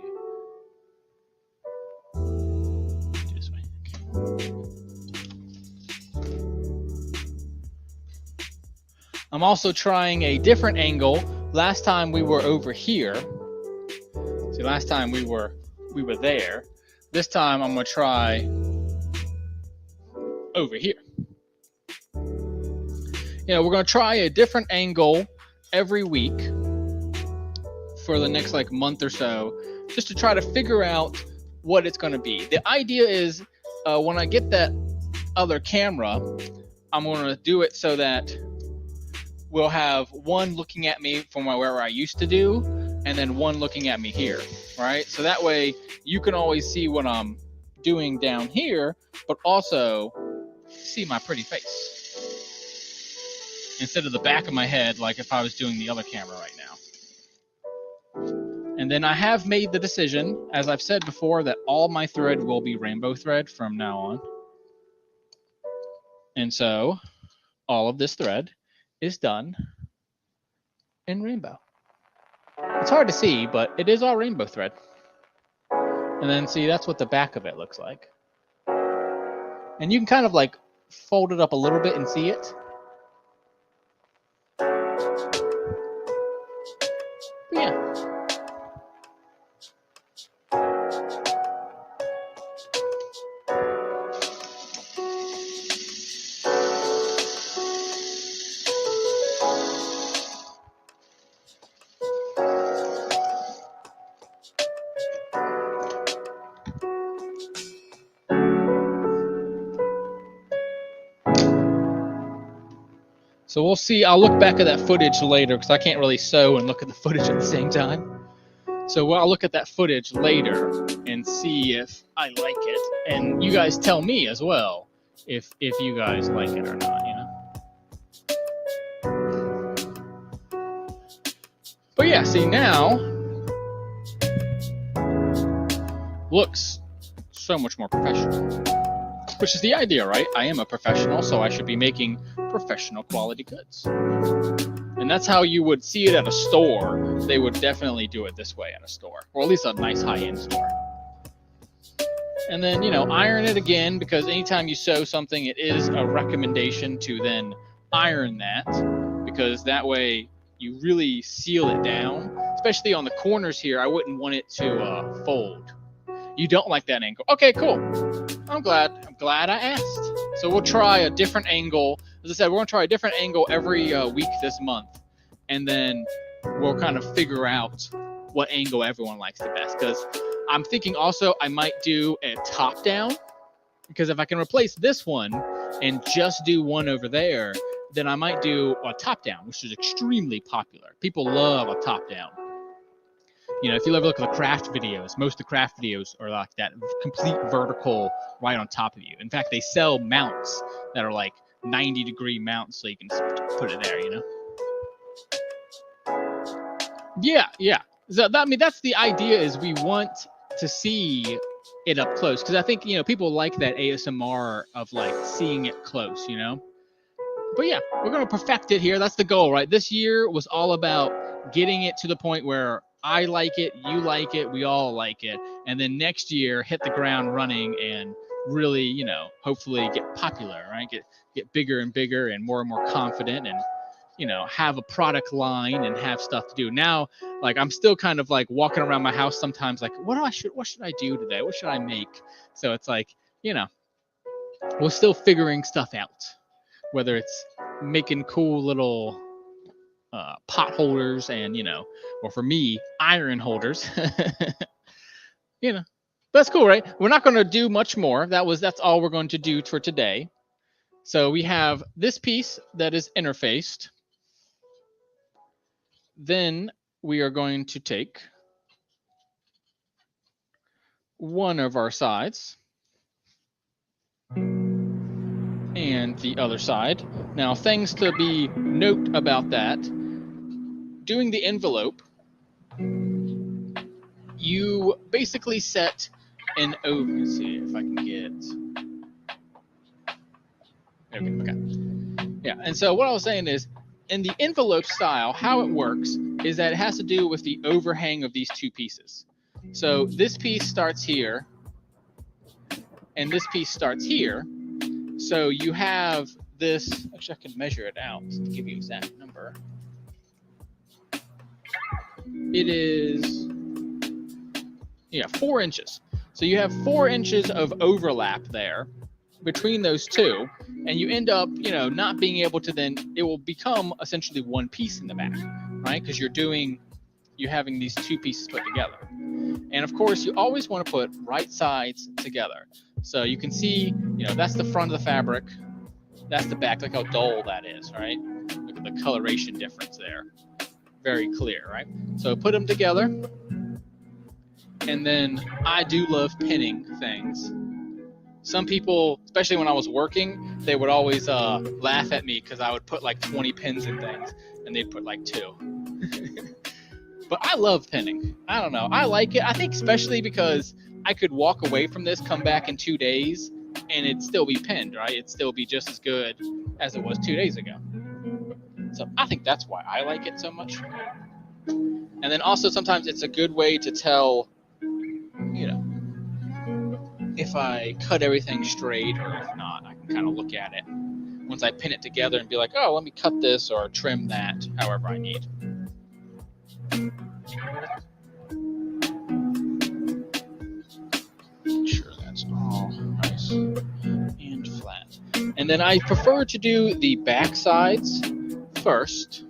do this way. Okay. I'm also trying a different angle. Last time we were over here. See, last time we were there. This time I'm gonna try over here. We're gonna try a different angle every week for the next month or so, just to try to figure out what it's gonna be. The idea is when I get that other camera, I'm going to do it so that we'll have one looking at me from where I used to do, and then one looking at me here, right? So that way you can always see what I'm doing down here, but also see my pretty face instead of the back of my head like if I was doing the other camera right now. And then I have made the decision, as I've said before, that all my thread will be rainbow thread from now on. And so all of this thread is done in rainbow. It's hard to see, but it is all rainbow thread. And then see, that's what the back of it looks like. And you can kind of like fold it up a little bit and see it. But yeah. So we'll see. I'll look back at that footage later because I can't really sew and look at the footage at the same time. So I'll look at that footage later and see if I like it. And you guys tell me as well if you guys like it or not, you know? But yeah, see now, looks so much more professional. Which is the idea, right? I am a professional, so I should be making professional quality goods. And that's how you would see it at a store. They would definitely do it this way at a store, or at least a nice high-end store. And then, you know, iron it again, because anytime you sew something, it is a recommendation to then iron that, because that way you really seal it down. Especially on the corners here, I wouldn't want it to fold. You don't like that angle. Okay, cool. I'm glad I asked. So we'll try a different angle. As I said, we're going to try a different angle every week this month. And then we'll kind of figure out what angle everyone likes the best. Because I'm thinking also I might do a top down. Because if I can replace this one and just do one over there, then I might do a top down, which is extremely popular. People love a top down. You know, if you ever look at the craft videos, most of the craft videos are like that complete vertical right on top of you. In fact, they sell mounts that are like 90-degree mounts so you can put it there, you know? Yeah. So I mean, that's the idea, is we want to see it up close. Because I think, you know, people like that ASMR of like seeing it close, you know? But yeah, we're going to perfect it here. That's the goal, right? This year was all about getting it to the point where I like it, you like it, we all like it. And then next year, hit the ground running and really, you know, hopefully get popular, right? Get bigger and bigger and more confident, and, you know, have a product line and have stuff to do. Now, like, I'm still kind of like walking around my house sometimes like, what should I do today? What should I make? So it's like, you know, we're still figuring stuff out, whether it's making cool little pot holders and, you know, or for me, iron holders. You know, that's cool, right? We're not going to do much more. That's all we're going to do for today. So we have this piece that is interfaced. Then we are going to take one of our sides and the other side. Now, things to be note about that. Doing the envelope, you basically set an over. Let's see if I can get. Okay. Yeah, and so what I was saying is, in the envelope style, how it works is that it has to do with the overhang of these two pieces. So this piece starts here, and this piece starts here. So you have this. Actually, I can measure it out to give you exact number. It is, 4 inches. So you have 4 inches of overlap there between those two, and you end up, you know, not being able to then, it will become essentially one piece in the back, right? Because you're having these two pieces put together. And of course, you always want to put right sides together. So you can see, that's the front of the fabric. That's the back. Look how dull that is, right? Look at the coloration difference there. Very clear, right? So put them together. And then I do love pinning things. Some people, especially when I was working, they would always laugh at me because I would put like 20 pins in things and they'd put like 2. But I love pinning. I don't know. I like it. I think especially because I could walk away from this, come back in 2 days, and it'd still be pinned, right? It'd still be just as good as it was 2 days ago. So I think that's why I like it so much. And then also sometimes it's a good way to tell, if I cut everything straight or if not. I can kind of look at it once I pin it together and be like, oh, let me cut this or trim that however I need. Make sure that's all nice and flat. And then I prefer to do the back sides first.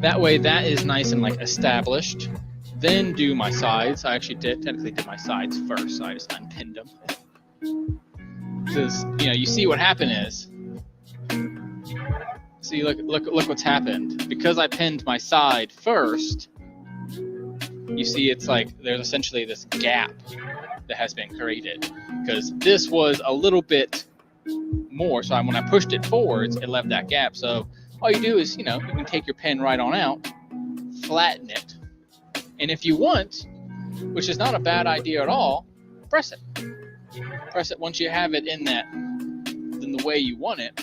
That way that is nice and like established. Then do my sides. I actually technically did my sides first, so I just unpinned them. Because you see what happened is. See, look what's happened. Because I pinned my side first, you see it's like there's essentially this gap that has been created. Because this was a little bit more, so when I pushed it forwards, it left that gap. So all you do is, you can take your pin right on out, flatten it, and if you want, which is not a bad idea at all, press it. Press it once you have it in the way you want it,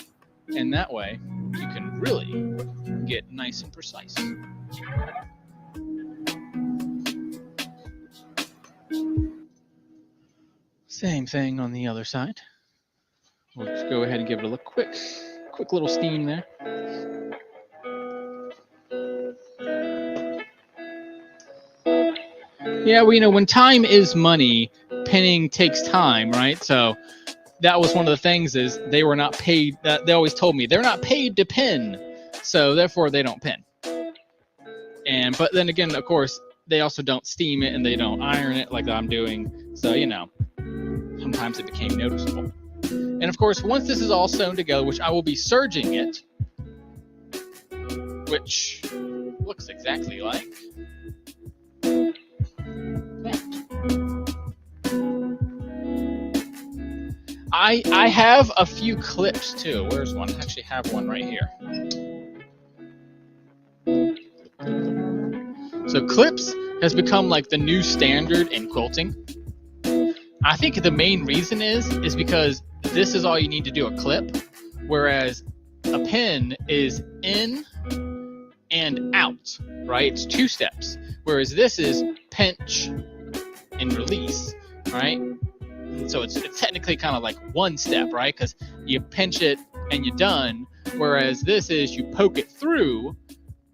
and that way you can really get nice and precise. Same thing on the other side. We'll just go ahead and give it a quick little steam there. Yeah, well, when time is money, pinning takes time, right? So that was one of the things is they were not paid. They always told me they're not paid to pin, so therefore they don't pin. But then again, of course, they also don't steam it and they don't iron it like I'm doing. So sometimes it became noticeable. And of course, once this is all sewn together, which I will be serging it, which looks exactly like that. I have a few clips too. Where's one? I actually have one right here. So clips has become like the new standard in quilting. I think the main reason is because this is all you need to do a clip, whereas a pin is in and out, right? It's 2 steps, whereas this is pinch and release, right? So it's technically kind of like 1 step, right? Because you pinch it and you're done, whereas this is you poke it through,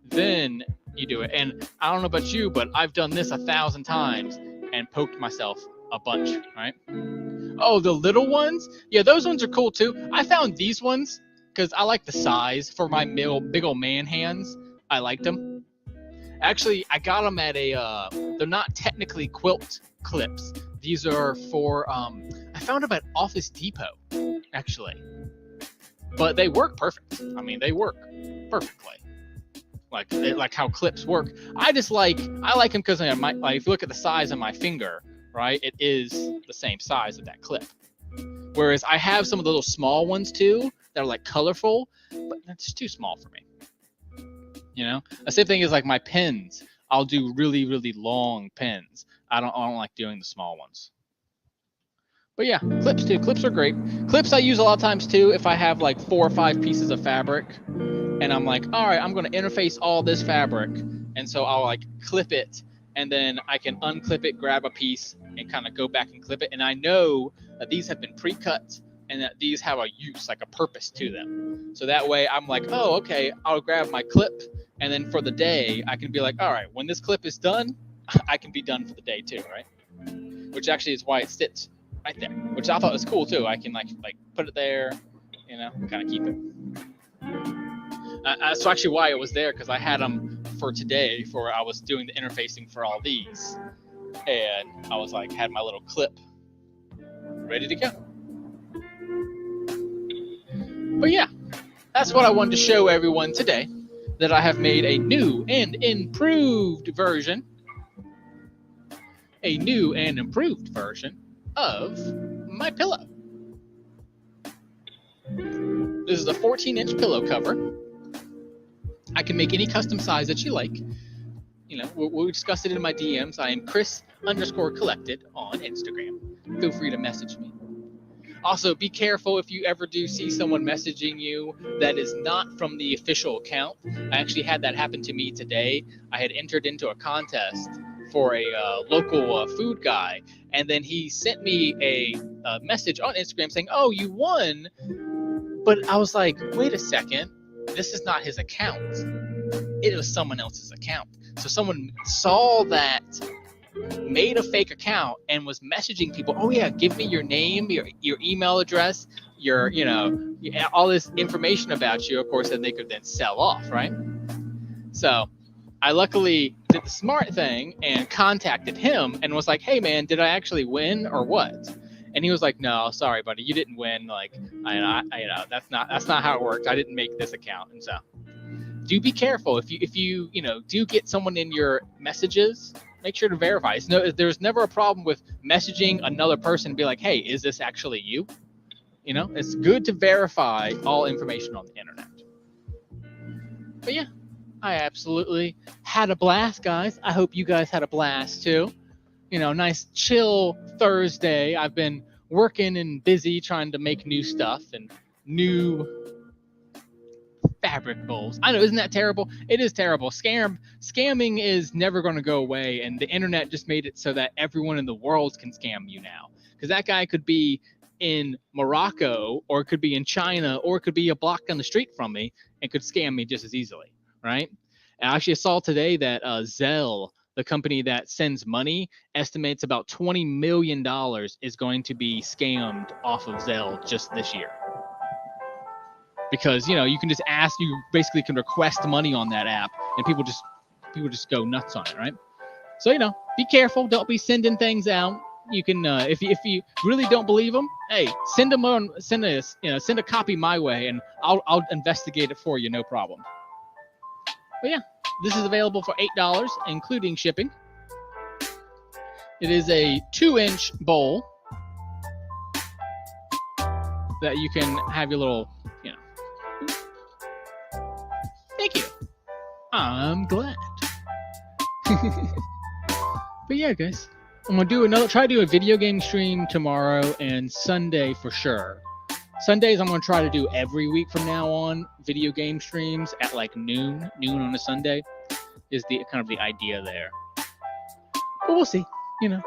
then you do it. And I don't know about you, but I've done this 1,000 times and poked myself a bunch, right? Oh, the little ones? Yeah, those ones are cool too. I found these ones because I like the size for my big old man hands. I liked them. Actually, I got them at they're not technically quilt clips. These are for, I found them at Office Depot, actually. But they work perfect. I mean, they work perfectly. Like how clips work. I like them because if you look at the size of my finger, right, it is the same size of that clip. Whereas I have some of the little small ones too that are like colorful, but that's too small for me. The same thing is like my pins. I'll do really, really long pins. I don't like doing the small ones. But yeah, clips too. Clips are great. Clips I use a lot of times too if I have like 4 or 5 pieces of fabric and I'm like, all right, I'm going to interface all this fabric. And so I'll like clip it and then I can unclip it, grab a piece and kind of go back and clip it. And I know that these have been pre-cut and that these have a use, like a purpose to them. So that way I'm like, oh, okay, I'll grab my clip. And then for the day, I can be like, all right, when this clip is done, I can be done for the day too, right? Which actually is why it sits right there, which I thought was cool too. I can like put it there, kind of keep it. That's actually why it was there, because I had them for today I was doing the interfacing for all these. And I was like, had my little clip ready to go. But yeah, that's what I wanted to show everyone today, that I have made a new and improved version of my pillow. This is a 14-inch pillow cover. I can make any custom size that you like. We'll discuss it in my DMs. I am Chris_collected on Instagram. Feel free to message me. Also, be careful if you ever do see someone messaging you that is not from the official account. I actually had that happen to me today. I had entered into a contest for a local food guy, and then he sent me a message on Instagram saying, "Oh, you won." But I was like, wait a second, this is not his account. It was someone else's account. So someone saw that, made a fake account, and was messaging people, "Oh yeah, give me your name, your email address, your, all this information about you," of course, and they could then sell off, right? So I luckily did the smart thing and contacted him and was like, "Hey man, did I actually win or what?" And he was like, "No, sorry, buddy, you didn't win. Like, I that's not how it worked. I didn't make this account." And so, do be careful if you do get someone in your messages. Make sure to verify. There's never a problem with messaging another person and be like, "Hey, is this actually you?" It's good to verify all information on the internet. But yeah, I absolutely had a blast, guys. I hope you guys had a blast too. Nice chill Thursday. I've been working and busy trying to make new stuff and new fabric bowls. I know, isn't that terrible? It is terrible. Scamming is never going to go away, and the internet just made it so that everyone in the world can scam you now. Because that guy could be in Morocco, or it could be in China, or it could be a block down the street from me and could scam me just as easily, right? And I actually saw today that Zelle, the company that sends money, estimates about $20 million is going to be scammed off of Zelle just this year. Because, you can just you basically can request money on that app, and people just go nuts on it, right? So, be careful. Don't be sending things out. You can, if you really don't believe them, hey, send a copy my way, and I'll investigate it for you, no problem. But yeah, this is available for $8, including shipping. It is a 2-inch bowl that you can have your little, Thank you. I'm glad. But yeah, guys, I'm gonna try to do a video game stream tomorrow and Sunday for sure. Sundays I'm gonna try to do every week from now on, video game streams at like noon on a Sunday is the kind of the idea there. But we'll see. It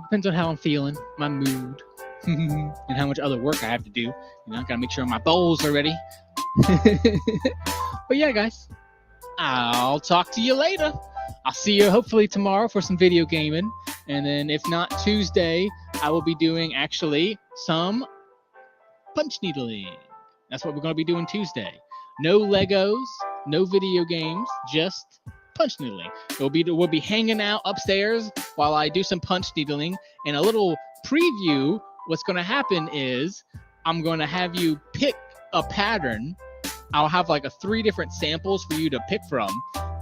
depends on how I'm feeling, my mood, and how much other work I have to do. I gotta make sure my bowls are ready. But yeah, guys, I'll talk to you later. I'll see you hopefully tomorrow for some video gaming. And then if not Tuesday, I will be doing actually some punch needling. That's what we're going to be doing Tuesday. No Legos, no video games, just punch needling. We'll be hanging out upstairs while I do some punch needling. And a little preview, what's going to happen is I'm going to have you pick a pattern. I'll have like 3 different samples for you to pick from,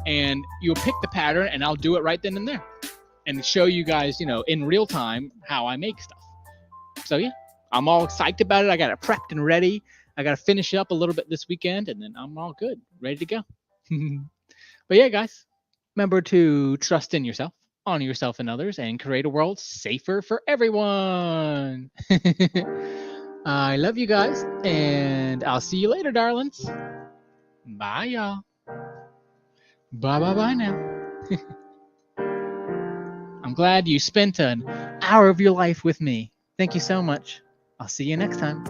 and you'll pick the pattern, and I'll do it right then and there and show you guys, in real time how I make stuff. So yeah, I'm all excited about it. I got it prepped and ready. I got to finish up a little bit this weekend, and then I'm all good, ready to go. But yeah, guys, remember to trust in yourself, honor yourself and others, and create a world safer for everyone. I love you guys, and I'll see you later, darlings. Bye, y'all. Bye now. I'm glad you spent an hour of your life with me. Thank you so much. I'll see you next time.